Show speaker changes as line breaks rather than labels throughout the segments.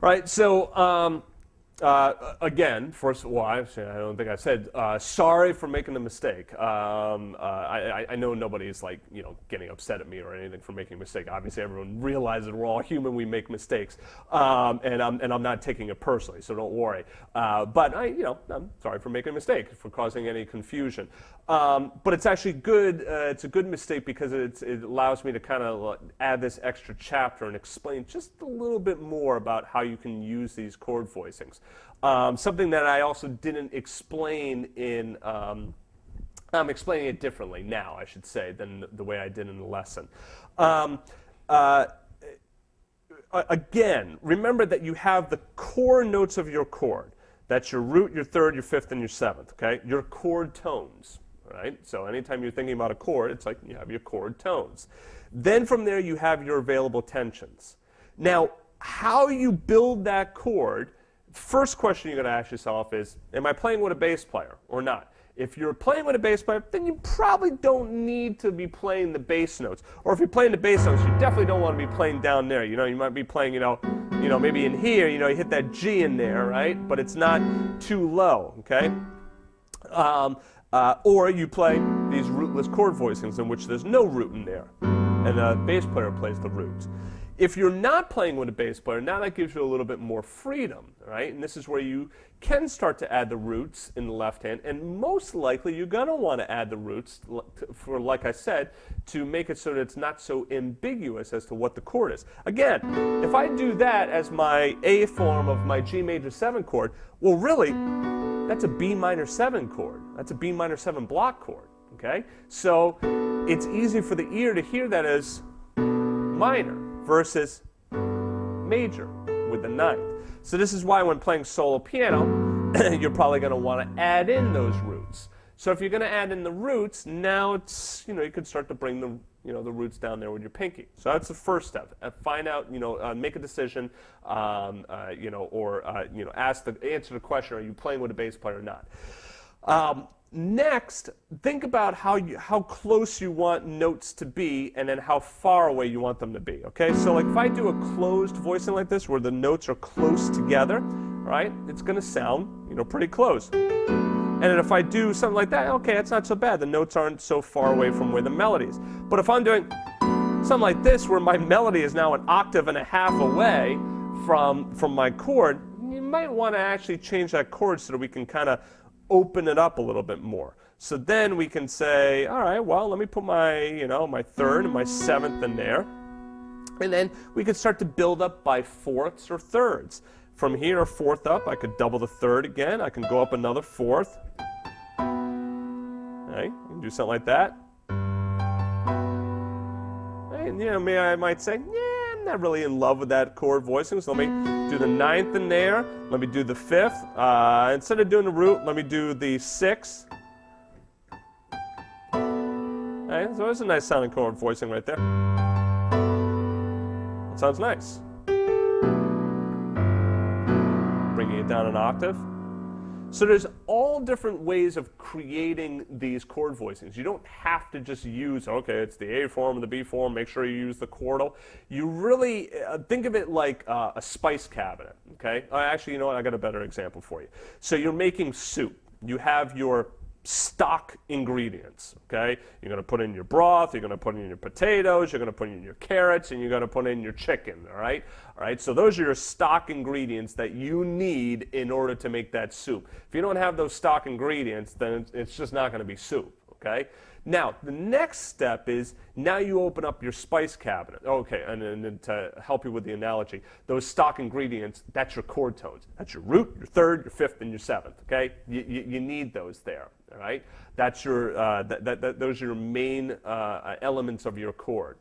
Right, so again, first, well, actually, I don't think I said, sorry for making a mistake. I know nobody's like, getting upset at me or anything for making a mistake. Obviously, everyone realizes we're all human, we make mistakes. And I'm not taking it personally, so don't worry. But I'm sorry for making a mistake, for causing any confusion. But it's actually good, it's a good mistake because it allows me to kind of add this extra chapter and explain just a little bit more about how you can use these chord voicings. Something that I also didn't explain in, I'm explaining it differently now, I should say, than the way I did in the lesson. Again, remember that you have the core notes of your chord. That's your root, your third, your fifth, and your seventh, okay? Your chord tones, right? So anytime you're thinking about a chord, it's like you have your chord tones. Then from there, you have your available tensions. Now, how you build that chord, first question you're going to ask yourself is, am I playing with a bass player or not? If you're playing with a bass player, then you probably don't need to be playing the bass notes. Or if you're playing the bass notes, you definitely don't want to be playing down there. You might be playing, maybe in here, you hit that G in there, right? But it's not too low, okay? Or you play these rootless chord voicings in which there's no root in there, and the bass player plays the roots. If you're not playing with a bass player, now that gives you a little bit more freedom, right? And this is where you can start to add the roots in the left hand, and most likely you're going to want to add the roots, for, like I said, to make it so that it's not so ambiguous as to what the chord is. Again, if I do that as my A form of my G major 7 chord, well really, that's a B minor 7 chord. That's a B minor 7 block chord, okay? So it's easy for the ear to hear that as minor versus major with the ninth. So this is why when playing solo piano, you're probably going to want to add in those roots. So if you're going to add in the roots, now it's, you can start to bring the roots down there with your pinky. So that's the first step. Find out, make a decision, or answer the question, are you playing with a bass player or not? Next, think about how close you want notes to be and then how far away you want them to be, okay? So like if I do a closed voicing like this where the notes are close together, right, it's going to sound, pretty close. And then if I do something like that, okay, it's not so bad. The notes aren't so far away from where the melody is. But if I'm doing something like this where my melody is now an octave and a half away from my chord, you might want to actually change that chord so that we can kind of open it up a little bit more. So then we can say, all right, well, let me put my, my third and my seventh in there. And then we could start to build up by fourths or thirds. From here, a fourth up, I could double the third again. I can go up another fourth. Okay, you can do something like that. And, I might say, yeah, I'm not really in love with that chord voicing, so let me do the ninth in there. Let me do the fifth. Instead of doing the root, let me do the sixth. Okay, so there's a nice sounding chord voicing right there. That sounds nice. Bringing it down an octave. So there's all different ways of creating these chord voicings. You don't have to just use, okay, it's the A form and the B form, make sure you use the quartal. You really think of it like a spice cabinet, okay? Actually, you know what, I got a better example for you. So you're making soup. You have your stock ingredients, okay? You're going to put in your broth, you're going to put in your potatoes, you're going to put in your carrots, and you're going to put in your chicken, all right? All right, so those are your stock ingredients that you need in order to make that soup. If you don't have those stock ingredients, then it's just not going to be soup, okay? Now, the next step is now you open up your spice cabinet. Okay, and to help you with the analogy, those stock ingredients, that's your chord tones. That's your root, your third, your fifth, and your seventh, okay? You need those there, all right? That's your, those are your main elements of your chord,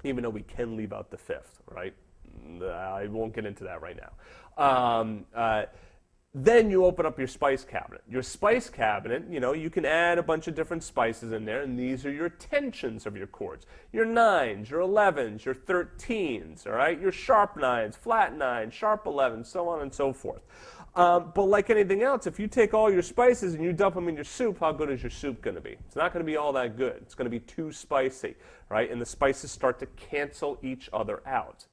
even though we can leave out the fifth, right? I won't get into that right now. Then you open up your spice cabinet. Your spice cabinet, you can add a bunch of different spices in there, and these are your tensions of your chords. Your 9s, your 11s, your 13s, all right? Your sharp 9s, flat 9s, sharp 11s, so on and so forth. But like anything else, if you take all your spices and you dump them in your soup, how good is your soup going to be? It's not going to be all that good. It's going to be too spicy, right? And the spices start to cancel each other out.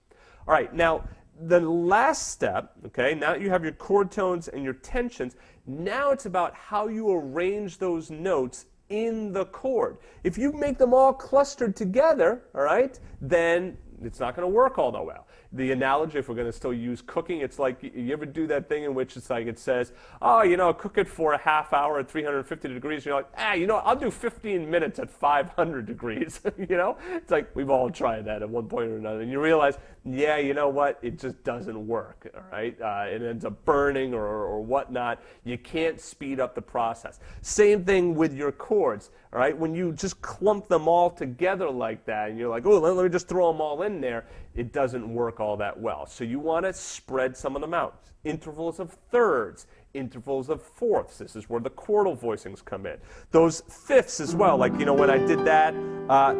All right, now, the last step, okay, now you have your chord tones and your tensions, now it's about how you arrange those notes in the chord. If you make them all clustered together, all right, then it's not going to work all that well. The analogy, if we're going to still use cooking, it's like you ever do that thing in which it's like it says, oh, you know, cook it for a half hour at 350 degrees. And you're like, you know, I'll do 15 minutes at 500 degrees. You know, it's like we've all tried that at one point or another. And you realize, yeah, you know what, it just doesn't work, all right? It ends up burning or whatnot. You can't speed up the process. Same thing with your chords, all right? When you just clump them all together like that, and you're like, oh, let me just throw them all in there, it doesn't work all that well. So you want to spread some of them out. Intervals of thirds, intervals of fourths. This is where the quartal voicings come in. Those fifths as well, like, you know, when I did that,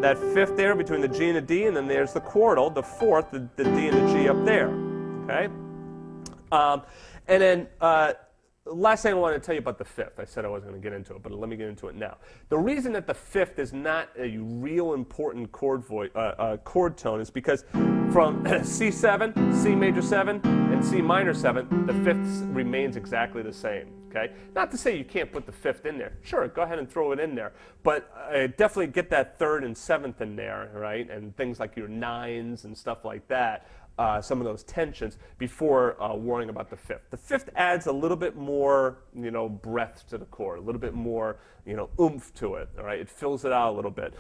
that fifth there between the G and the D, and then there's the quartal, the fourth, the D and the G up there, okay? And then last thing I want to tell you about the fifth. I said I wasn't going to get into it, but let me get into it now. The reason that the fifth is not a real important chord tone is because from C7, C major 7, and C minor 7, the fifth remains exactly the same. Okay? Not to say you can't put the fifth in there. Sure, go ahead and throw it in there, but definitely get that third and seventh in there, right? And things like your nines and stuff like that. Some of those tensions before worrying about the fifth. The fifth adds a little bit more, you know, breath to the chord, a little bit more, you know, oomph to it. All right, it fills it out a little bit.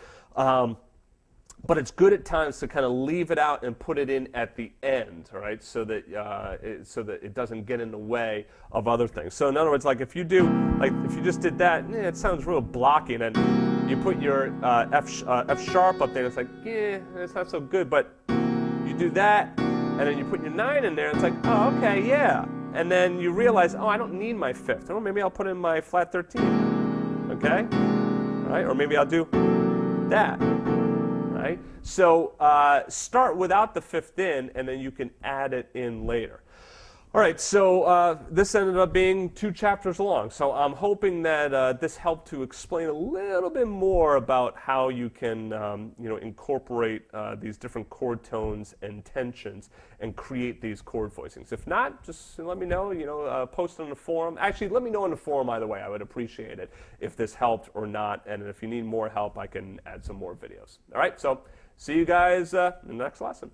But it's good at times to kind of leave it out and put it in at the end, all right, so that it doesn't get in the way of other things. So in other words, like if you just did that, it sounds real blocky, and then you put your F sharp up there, and it's like, yeah, it's not so good, but you do that, and then you put your 9 in there, and it's like, oh, okay, yeah. And then you realize, oh, I don't need my fifth. Oh, maybe I'll put in my flat 13, okay? All right, or maybe I'll do that, right? So start without the fifth in, and then you can add it in later. All right, so this ended up being 2 chapters long. So I'm hoping that this helped to explain a little bit more about how you can, you know, incorporate these different chord tones and tensions and create these chord voicings. If not, just let me know. You know, post on the forum. Actually, let me know in the forum either way. I would appreciate it if this helped or not. And if you need more help, I can add some more videos. All right, so see you guys in the next lesson.